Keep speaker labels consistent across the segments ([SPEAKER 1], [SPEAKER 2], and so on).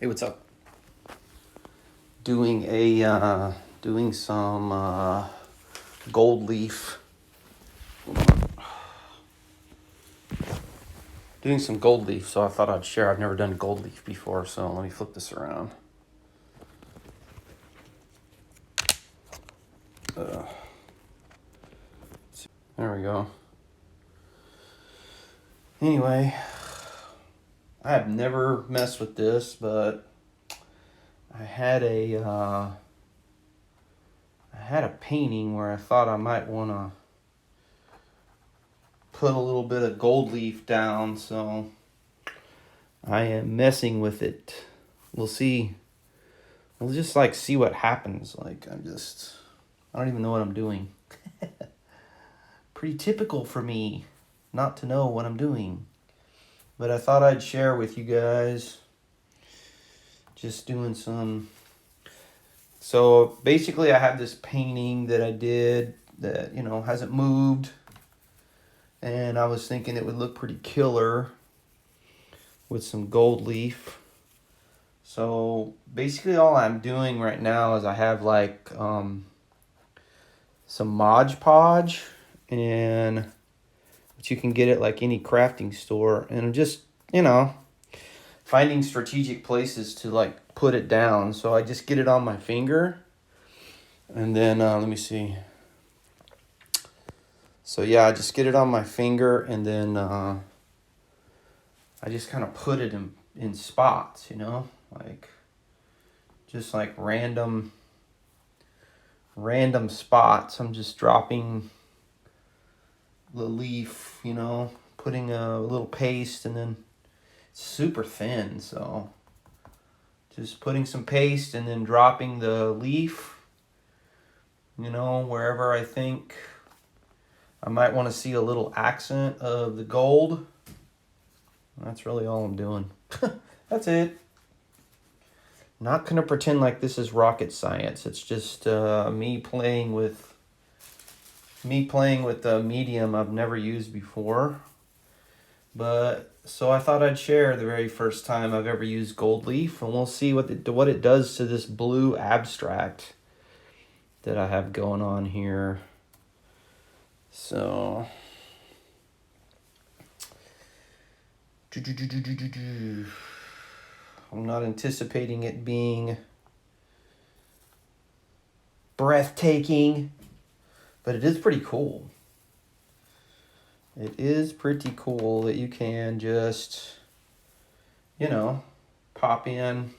[SPEAKER 1] Hey, what's up? Doing some gold leaf. Doing some gold leaf, so I thought I'd share. I've never done gold leaf before, so let me flip this around. There we go. Anyway, I have never messed with this, but I had a painting where I thought I might want to put a little bit of gold leaf down, so I am messing with it. We'll see. We'll just see what happens. I don't even know what I'm doing. Pretty typical for me not to know what I'm doing. But I thought I'd share with you guys. Just doing some. So basically I have this painting that I did that, hasn't moved. And I was thinking it would look pretty killer with some gold leaf. So basically all I'm doing right now is I have some Mod Podge, and but you can get it like any crafting store, and I'm just finding strategic places to put it down. So I just get it on my finger, and then let me see. So yeah, I just get it on my finger, and then I just kind of put it in spots, just like random spots. I'm just dropping the leaf, putting a little paste, and then it's super thin, so just putting some paste and then dropping the leaf, wherever I think I might want to see a little accent of the gold. That's really all I'm doing. That's it. Not going to pretend like this is rocket science. It's just me playing with a medium I've never used before. But so I thought I'd share the very first time I've ever used gold leaf, and we'll see what it does to this blue abstract that I have going on here. So I'm not anticipating it being breathtaking, but it is pretty cool. It is pretty cool that you can just, pop in.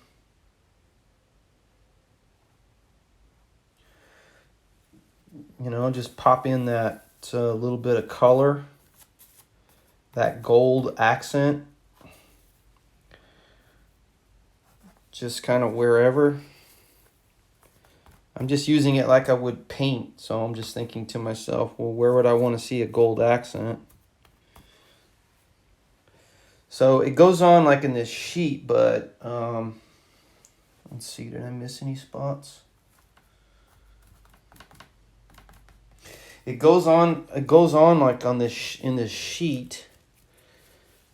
[SPEAKER 1] Just pop in that little bit of color, that gold accent, just kind of wherever. I'm just using it like I would paint, so I'm just thinking to myself, well, where would I want to see a gold accent? So it goes on like in this sheet, but let's see, did I miss any spots? It goes on like on this in this sheet,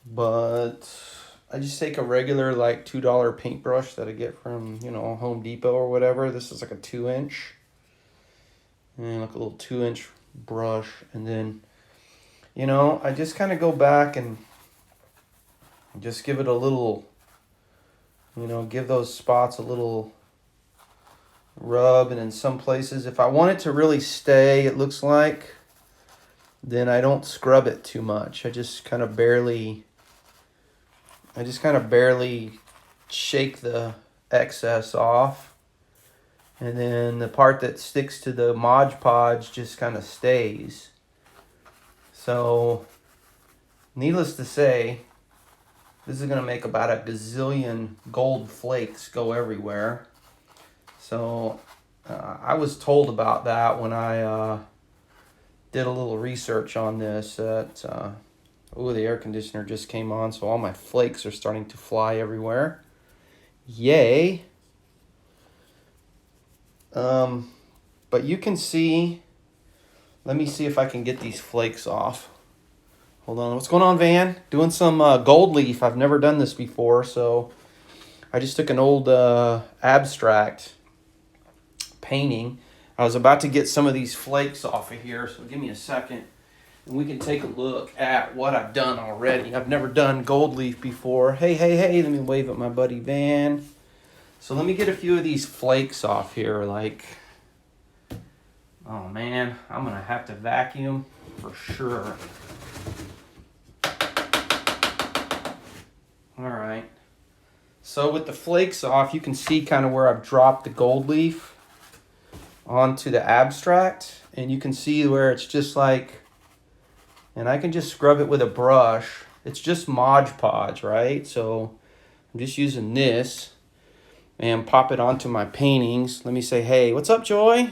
[SPEAKER 1] but I just take a regular $2 paintbrush that I get from Home Depot or whatever. This is like a 2-inch, and like a little 2-inch brush, and then I just kind of go back and just give it a little, give those spots a little rub. And in some places, if I want it to really stay, it looks like, then I don't scrub it too much. I just kind of barely shake the excess off, and then the part that sticks to the Mod Podge just kind of stays. So needless to say, this is going to make about a gazillion gold flakes go everywhere. So I was told about that when I did a little research on this. The air conditioner just came on, so all my flakes are starting to fly everywhere. Yay. But you can see, let me see if I can get these flakes off. Hold on, what's going on, Van? Doing some gold leaf. I've never done this before, so I just took an old abstract painting. I was about to get some of these flakes off of here, so give me a second. And we can take a look at what I've done already. I've never done gold leaf before. Hey, hey, hey, let me wave at my buddy Van. So let me get a few of these flakes off here. Like, oh man, I'm going to have to vacuum for sure. All right. So with the flakes off, you can see kind of where I've dropped the gold leaf onto the abstract. And you can see where it's just like, and I can just scrub it with a brush. It's just Mod Podge, right? So I'm just using this and pop it onto my paintings. Let me say, hey, what's up, Joy?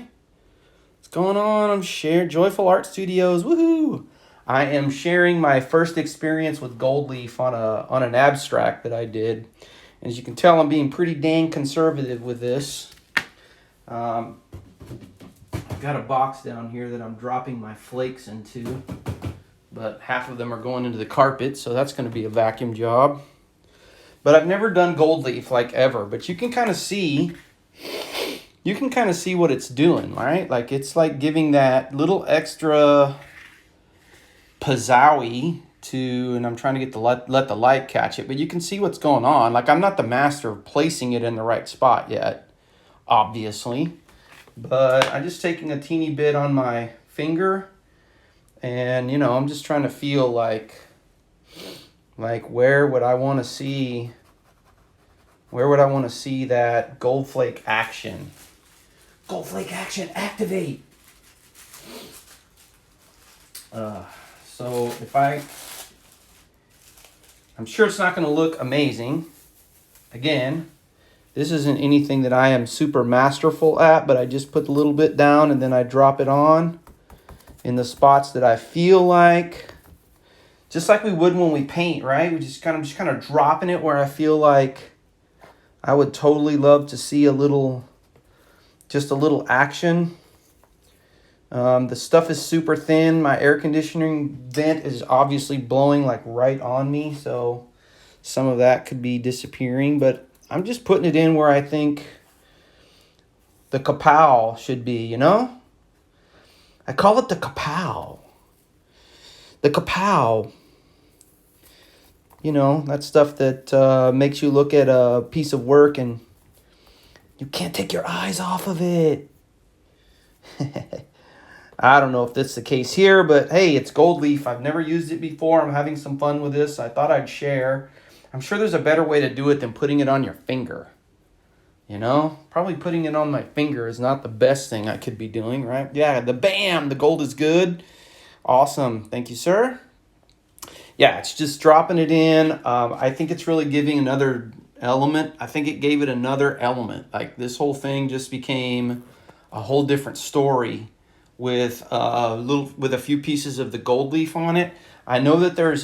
[SPEAKER 1] What's going on? I'm sharing Joyful Art Studios. Woohoo! I am sharing my first experience with gold leaf on an abstract that I did. And as you can tell, I'm being pretty dang conservative with this. I've got a box down here that I'm dropping my flakes into, but half of them are going into the carpet, so that's going to be a vacuum job. But I've never done gold leaf like ever, but you can kind of see what it's doing, right? Like it's like giving that little extra pizzowie to, and I'm trying to get let the light catch it, but you can see what's going on. Like I'm not the master of placing it in the right spot yet, obviously, but I'm just taking a teeny bit on my finger, and you know, I'm just trying to feel like where would I want to see that gold flake action? Gold flake action, activate. So if I'm sure it's not going to look amazing. Again, this isn't anything that I am super masterful at, but I just put a little bit down and then I drop it on in the spots that I feel like, just like we would when we paint, right? We just kind of dropping it where I feel like I would totally love to see just a little action. The stuff is super thin. My air conditioning vent is obviously blowing like right on me, so some of that could be disappearing, but I'm just putting it in where I think the kapow should be, you know? I call it the kapow. The kapow. You know, that stuff that makes you look at a piece of work and you can't take your eyes off of it. I don't know if that's the case here, but hey, it's gold leaf. I've never used it before. I'm having some fun with this. I thought I'd share. I'm sure there's a better way to do it than putting it on your finger. You know, probably putting it on my finger is not the best thing I could be doing, right? Yeah, the gold is good. Awesome. Thank you, sir. Yeah, it's just dropping it in. I think it's really giving another element. I think it gave it another element. Like this whole thing just became a whole different story with a few pieces of the gold leaf on it. I know that there's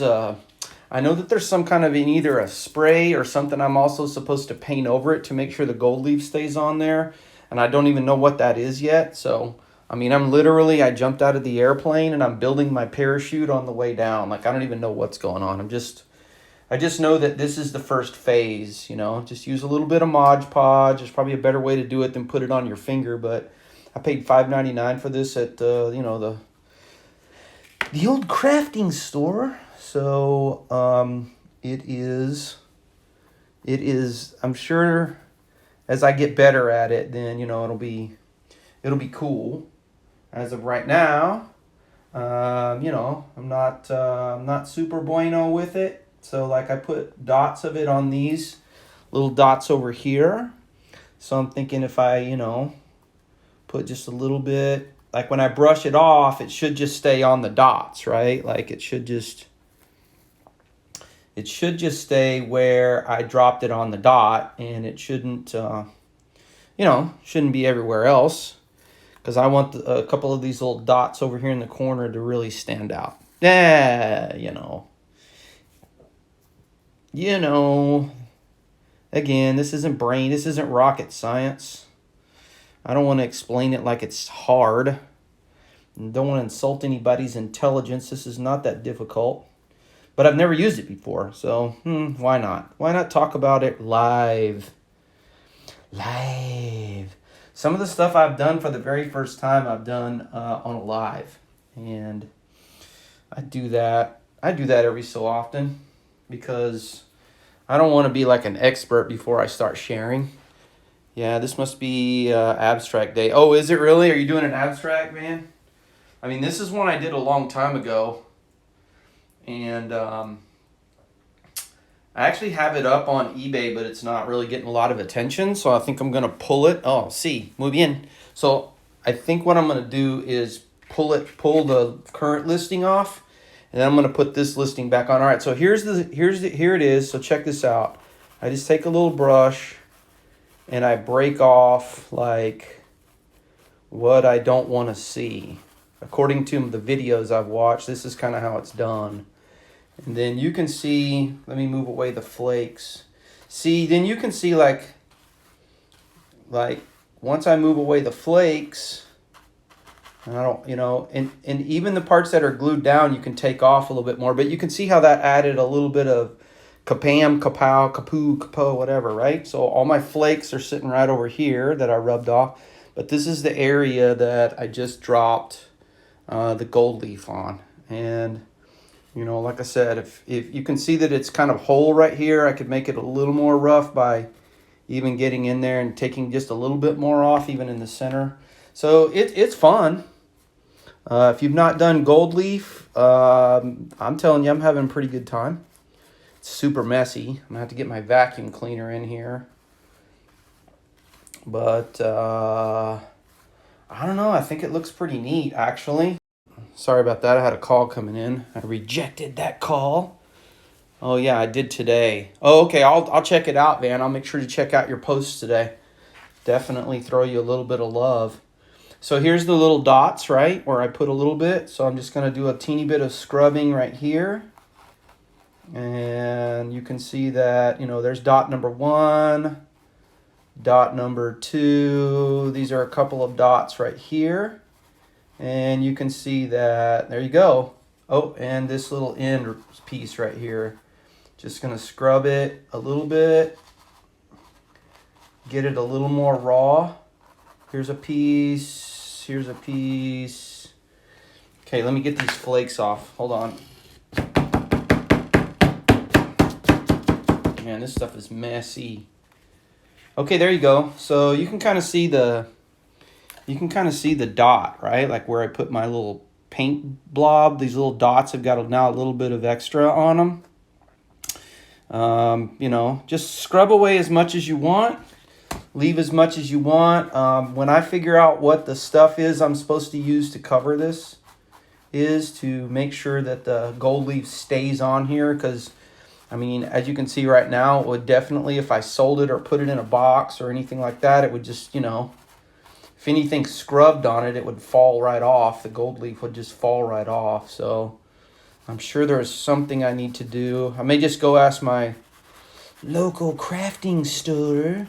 [SPEAKER 1] some kind of either a spray or something I'm also supposed to paint over it to make sure the gold leaf stays on there. And I don't even know what that is yet. So, I mean, I jumped out of the airplane and I'm building my parachute on the way down. Like, I don't even know what's going on. I just know that this is the first phase, you know. Just use a little bit of Mod Podge. There's probably a better way to do it than put it on your finger, but I paid $5.99 for this at, the old crafting store. So it is, I'm sure as I get better at it, then, you know, it'll be cool. As of right now, you know, I'm not super bueno with it. So like I put dots of it on these little dots over here. So I'm thinking if I, you know, put just a little bit, like when I brush it off, it should just stay on the dots, right? Like it should just stay where I dropped it on the dot, and it shouldn't, shouldn't be everywhere else, because I want a couple of these little dots over here in the corner to really stand out. Yeah, you know, again, this isn't rocket science. I don't want to explain it like it's hard. Don't want to insult anybody's intelligence. This is not that difficult. but I've never used it before. So why not? Why not talk about it live? Live. Some of the stuff I've done for the very first time, I've done on a live. And I do that every so often because I don't want to be like an expert before I start sharing. Yeah, this must be abstract day. Oh, is it really? Are you doing an abstract, man? I mean, this is one I did a long time ago. And I actually have it up on eBay, but it's not really getting a lot of attention. So I think I'm going to pull it. Oh, sí, muy bien. So I think what I'm going to do is pull the current listing off. And then I'm going to put this listing back on. All right, so here it is. So check this out. I just take a little brush and I break off like what I don't want to see. According to the videos I've watched, this is kind of how it's done. And then you can see, let me move away the flakes. See, then you can see like once I move away the flakes, and I don't, and even the parts that are glued down, you can take off a little bit more, but you can see how that added a little bit of kapam, kapow, kapoo, kapo, whatever, right? So all my flakes are sitting right over here that I rubbed off, but this is the area that I just dropped the gold leaf on. And like I said, if you can see that it's kind of whole right here, I could make it a little more rough by even getting in there and taking just a little bit more off, even in the center. So it's fun. If you've not done gold leaf, I'm telling you, I'm having a pretty good time. It's super messy. I'm going to have to get my vacuum cleaner in here. But I don't know. I think it looks pretty neat, actually. Sorry about that. I had a call coming in. I rejected that call. Oh, yeah, I did today. Oh, okay. I'll check it out, Van. I'll make sure to check out your posts today. Definitely throw you a little bit of love. So here's the little dots, right, where I put a little bit. So I'm just going to do a teeny bit of scrubbing right here. And you can see that, there's dot number 1, dot number 2. These are a couple of dots right here. And you can see that, there you go. Oh, and this little end piece right here. Just going to scrub it a little bit. Get it a little more raw. Here's a piece. Here's a piece. Okay, let me get these flakes off. Hold on. Man, this stuff is messy. Okay, there you go. So you can kind of see the dot, right? Like where I put my little paint blob. These little dots have got now a little bit of extra on them. Just scrub away as much as you want. Leave as much as you want. When I figure out what the stuff is I'm supposed to use to cover this is to make sure that the gold leaf stays on here, because I mean, as you can see right now, it would definitely, if I sold it or put it in a box or anything like that, it would just, if anything scrubbed on it, it would fall right off. The gold leaf would just fall right off. So I'm sure there's something I need to do. I may just go ask my local crafting store,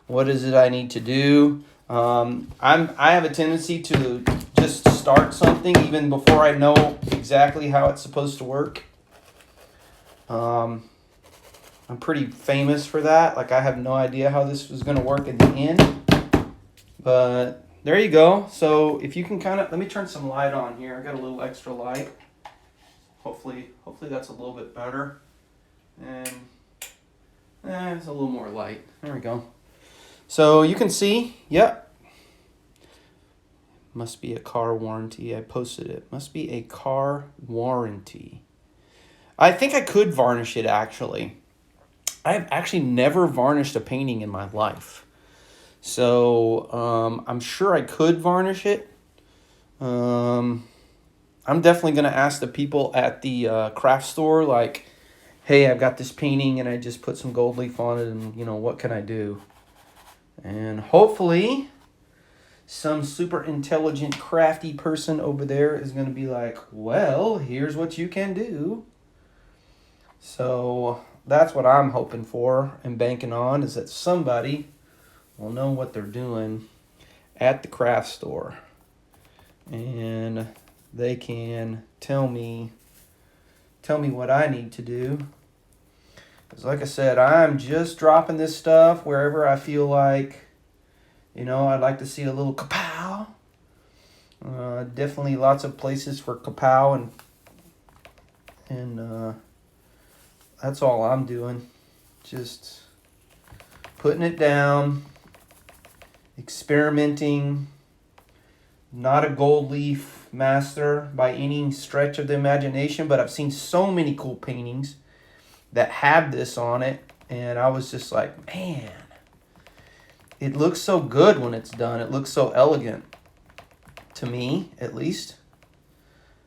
[SPEAKER 1] what is it I need to do? I have a tendency to just start something even before I know exactly how it's supposed to work. I'm pretty famous for that. Like, I have no idea how this was going to work in the end. But there you go. So if you can let me turn some light on here. I got a little extra light. Hopefully that's a little bit better. And it's a little more light. There we go. So you can see, yep. Must be a car warranty. I posted it. Must be a car warranty. I think I could varnish it, actually. I've actually never varnished a painting in my life. So I'm sure I could varnish it. I'm definitely going to ask the people at the craft store, like, hey, I've got this painting and I just put some gold leaf on it, and, what can I do? And hopefully some super intelligent, crafty person over there is going to be like, well, here's what you can do. So that's what I'm hoping for and banking on, is that somebody will know what they're doing at the craft store. And they can tell me tell me what I need to do. Because like I said, I'm just dropping this stuff wherever I feel like, I'd like to see a little kapow. Definitely lots of places for kapow, and that's all I'm doing. Just putting it down, experimenting. Not a gold leaf master by any stretch of the imagination, but I've seen so many cool paintings that have this on it, and I was just like, man, it looks so good when it's done. It looks so elegant, to me at least,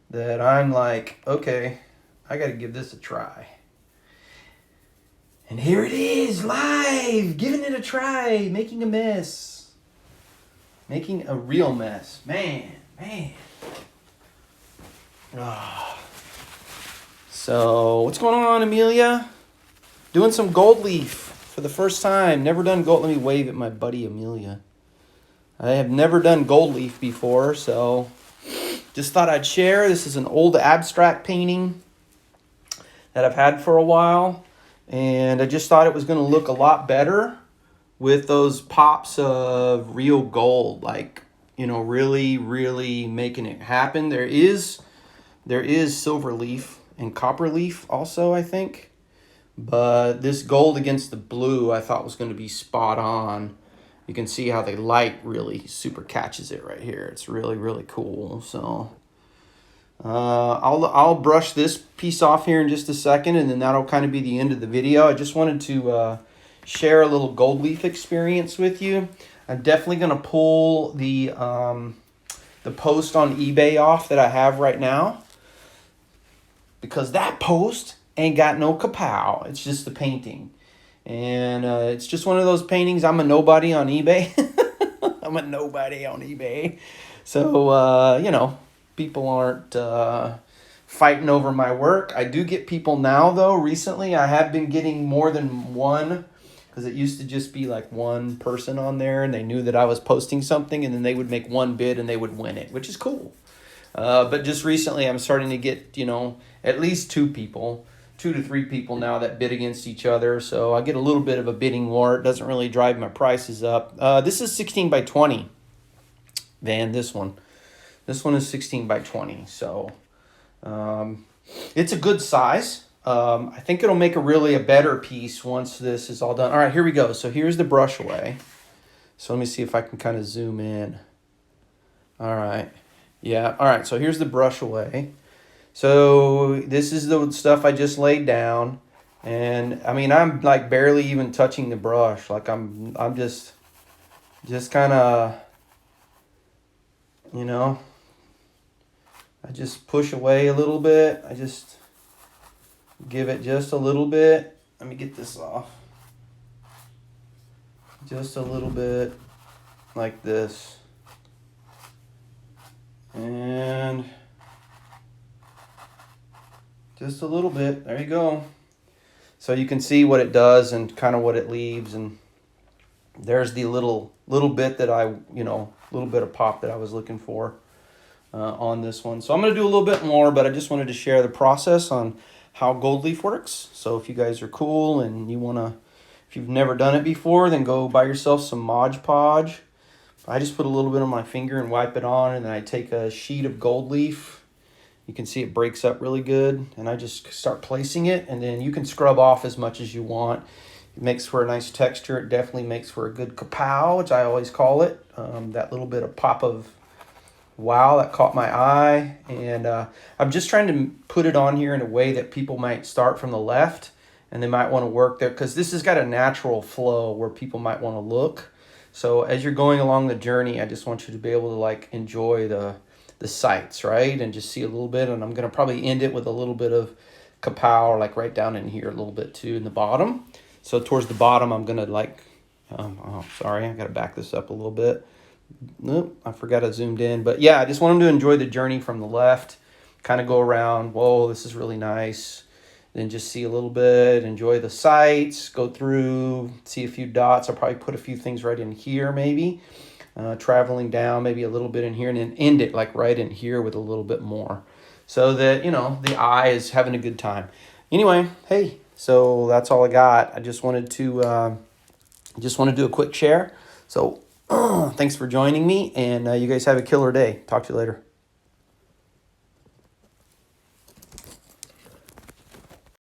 [SPEAKER 1] that I'm like, okay, I got to give this a try. And here it is, live, giving it a try, making a mess. Making a real mess. Man. Oh. So, what's going on, Amelia? Doing some gold leaf for the first time. Never done gold. Let me wave at my buddy Amelia. I have never done gold leaf before, so just thought I'd share. This is an old abstract painting that I've had for a while, and I just thought it was going to look a lot better with those pops of real gold, like, really, really making it happen. There is silver leaf and copper leaf also, I think. But this gold against the blue I thought was going to be spot on. You can see how the light really super catches it right here. It's really, really cool. So I'll brush this piece off here in just a second, and then that'll kind of be the end of the video. I just wanted to share a little gold leaf experience with you. I'm definitely going to pull the post on eBay off that I have right now, because that post ain't got no kapow. It's just the painting. And it's just one of those paintings. I'm a nobody on eBay. I'm a nobody on eBay. So, people aren't fighting over my work. I do get people now, though. Recently, I have been getting more than one, because it used to just be like one person on there, and they knew that I was posting something, and then they would make one bid and they would win it, which is cool. But just recently, I'm starting to get, at least 2 to 3 people now that bid against each other. So I get a little bit of a bidding war. It doesn't really drive my prices up. This is 16 by 20. This one is 16 by 20. So it's a good size. I think it'll make a better piece once this is all done. All right, here we go. So here's the brush away. So let me see if I can kind of zoom in. All right. Yeah. All right. So here's the brush away. So this is the stuff I just laid down, and I mean, I'm like barely even touching the brush. Like I'm just kind of, I just push away a little bit. I just give it just a little bit. Let me get this off. Just a little bit like this. And just a little bit. There you go. So you can see what it does and kind of what it leaves. And there's the little bit that I, little bit of pop that I was looking for on this one. So I'm going to do a little bit more, but I just wanted to share the process on how gold leaf works. So if you guys are cool and you want to, if you've never done it before, then go buy yourself some Mod Podge. I just put a little bit on my finger and wipe it on, and then I take a sheet of gold leaf. You can see it breaks up really good, and I just start placing it, and then you can scrub off as much as you want. It makes for a nice texture. It definitely makes for a good kapow, which I always call it. That little bit of pop of wow that caught my eye, and I'm just trying to put it on here in a way that people might start from the left, and they might want to work there, because this has got a natural flow where people might want to look. So as you're going along the journey, I just want you to be able to like enjoy the sights, right? And just see a little bit. And I'm going to probably end it with a little bit of kapow, like right down in here a little bit too in the bottom. So towards the bottom, I'm going to like, oh, sorry, I got to back this up a little bit. Nope, I forgot I zoomed in. But yeah, I just want them to enjoy the journey from the left, kind of go around. Whoa, this is really nice. Then just see a little bit, enjoy the sights, go through, see a few dots. I'll probably put a few things right in here maybe. Traveling down maybe a little bit in here, and then end it like right in here with a little bit more. so that, you know, the eye is having a good time. Anyway, hey, so that's all I got. I just wanted to do a quick share. So thanks for joining me, and you guys have a killer day. Talk to you later.